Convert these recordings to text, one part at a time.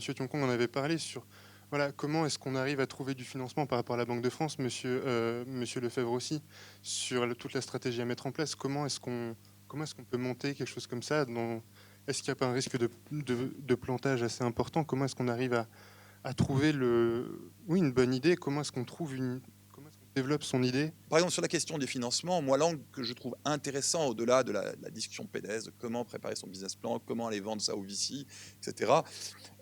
Monsieur Thioncon en avait parlé sur voilà, comment est-ce qu'on arrive à trouver du financement par rapport à la Banque de France, Monsieur Lefebvre aussi, sur toute la stratégie à mettre en place. Comment est-ce qu'on peut monter quelque chose comme ça est-ce qu'il n'y a pas un risque de plantage assez important? Comment est-ce qu'on arrive à trouver oui, une bonne idée? Comment est-ce qu'on développe son idée? Par exemple, sur la question des financements, moi, l'angle que je trouve intéressant au-delà de la discussion PDS, de comment préparer son business plan, comment aller vendre ça au VC, etc.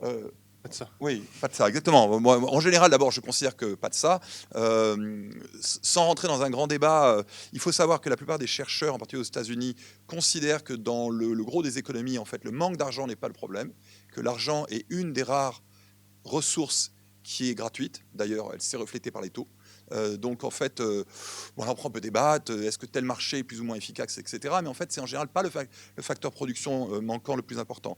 Pas de ça. Oui, pas de ça, exactement. Moi, en général, d'abord, je considère que pas de ça. Sans rentrer dans un grand débat, il faut savoir que la plupart des chercheurs, en particulier aux États-Unis, considèrent que dans le gros des économies, en fait, le manque d'argent n'est pas le problème, que l'argent est une des rares ressources qui est gratuite. D'ailleurs, elle s'est reflétée par les taux. Donc en fait, voilà, on peut débattre, est-ce que tel marché est plus ou moins efficace, etc. Mais en fait, c'est en général pas le facteur production manquant le plus important.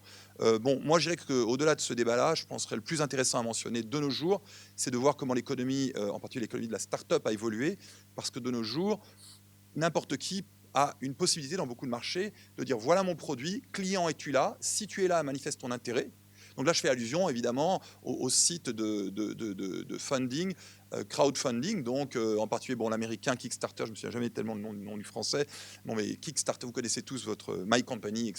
Bon, moi je dirais qu'au-delà de ce débat-là, je penserais le plus intéressant à mentionner de nos jours, c'est de voir comment l'économie, en particulier l'économie de la start-up, a évolué, parce que de nos jours, n'importe qui a une possibilité dans beaucoup de marchés de dire voilà mon produit, client es-tu là, si tu es là, manifeste ton intérêt. Donc là, je fais allusion évidemment au site de funding, crowdfunding, donc en particulier bon, l'américain Kickstarter, je ne me souviens jamais tellement le nom du français, bon, mais Kickstarter, vous connaissez tous votre My Company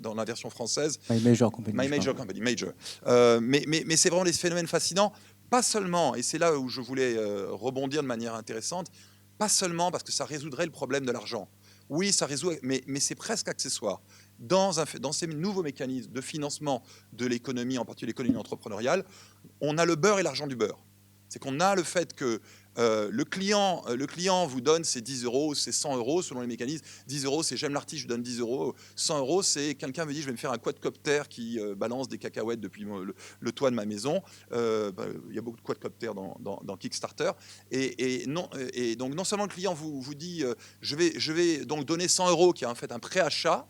dans la version française. My Major Company. My Major Company, Major. Mais c'est vraiment des phénomènes fascinants, pas seulement, et c'est là où je voulais rebondir de manière intéressante, pas seulement parce que ça résoudrait le problème de l'argent. Oui, ça résout, mais c'est presque accessoire. Dans ces nouveaux mécanismes de financement de l'économie, en particulier l'économie entrepreneuriale, on a le beurre et l'argent du beurre. C'est qu'on a le fait que le client vous donne ses 10 euros, ses 100 euros selon les mécanismes. 10 euros, c'est j'aime l'artiste, je donne 10 euros. 100 euros, c'est quelqu'un me dit je vais me faire un quadcopter qui balance des cacahuètes depuis le toit de ma maison. Il y a beaucoup de quadcopters dans Kickstarter. Et donc non seulement le client vous dit je vais donc donner 100 euros, qui est en fait un préachat.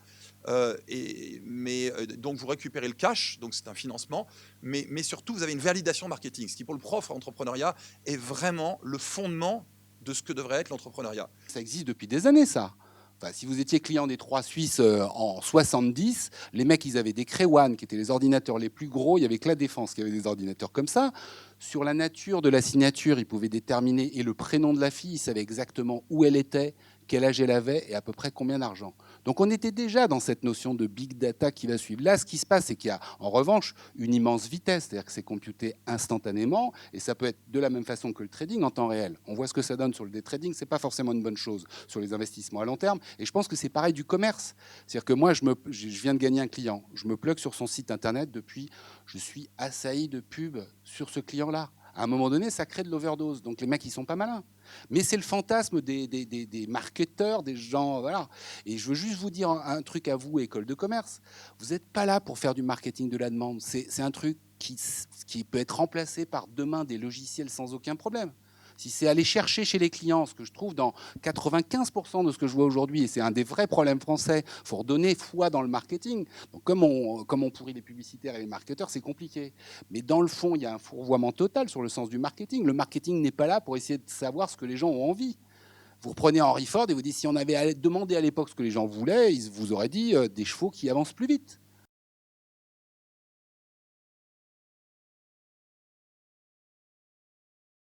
Donc vous récupérez le cash, donc c'est un financement, mais surtout vous avez une validation marketing, ce qui pour le prof entrepreneuriat est vraiment le fondement de ce que devrait être l'entrepreneuriat. Ça existe depuis des années, ça. Enfin, si vous étiez client des 3 Suisses en 70, les mecs, ils avaient des Cray-One, qui étaient les ordinateurs les plus gros. Il n'y avait que la Défense qui avait des ordinateurs comme ça. Sur la nature de la signature, ils pouvaient déterminer, et le prénom de la fille, ils savaient exactement où elle était, quel âge elle avait et à peu près combien d'argent. Donc on était déjà dans cette notion de big data qui va suivre. Là, ce qui se passe, c'est qu'il y a en revanche une immense vitesse, c'est-à-dire que c'est computé instantanément, et ça peut être de la même façon que le trading en temps réel. On voit ce que ça donne sur le day trading, c'est pas forcément une bonne chose sur les investissements à long terme, et je pense que c'est pareil du commerce. C'est-à-dire que moi, je viens de gagner un client, je me plug sur son site internet depuis, je suis assailli de pubs sur ce client-là. À un moment donné, ça crée de l'overdose. Donc les mecs, ils sont pas malins. Mais c'est le fantasme des marketeurs, des gens, voilà. Et je veux juste vous dire un truc à vous, école de commerce. Vous n'êtes pas là pour faire du marketing de la demande. C'est un truc qui peut être remplacé par demain des logiciels sans aucun problème. Si c'est aller chercher chez les clients, ce que je trouve dans 95% de ce que je vois aujourd'hui, et c'est un des vrais problèmes français, il faut redonner foi dans le marketing. Donc comme on pourrit les publicitaires et les marketeurs, c'est compliqué. Mais dans le fond, il y a un fourvoiement total sur le sens du marketing. Le marketing n'est pas là pour essayer de savoir ce que les gens ont envie. Vous reprenez Henry Ford et vous dites, si on avait demandé à l'époque ce que les gens voulaient, ils vous auraient dit des chevaux qui avancent plus vite.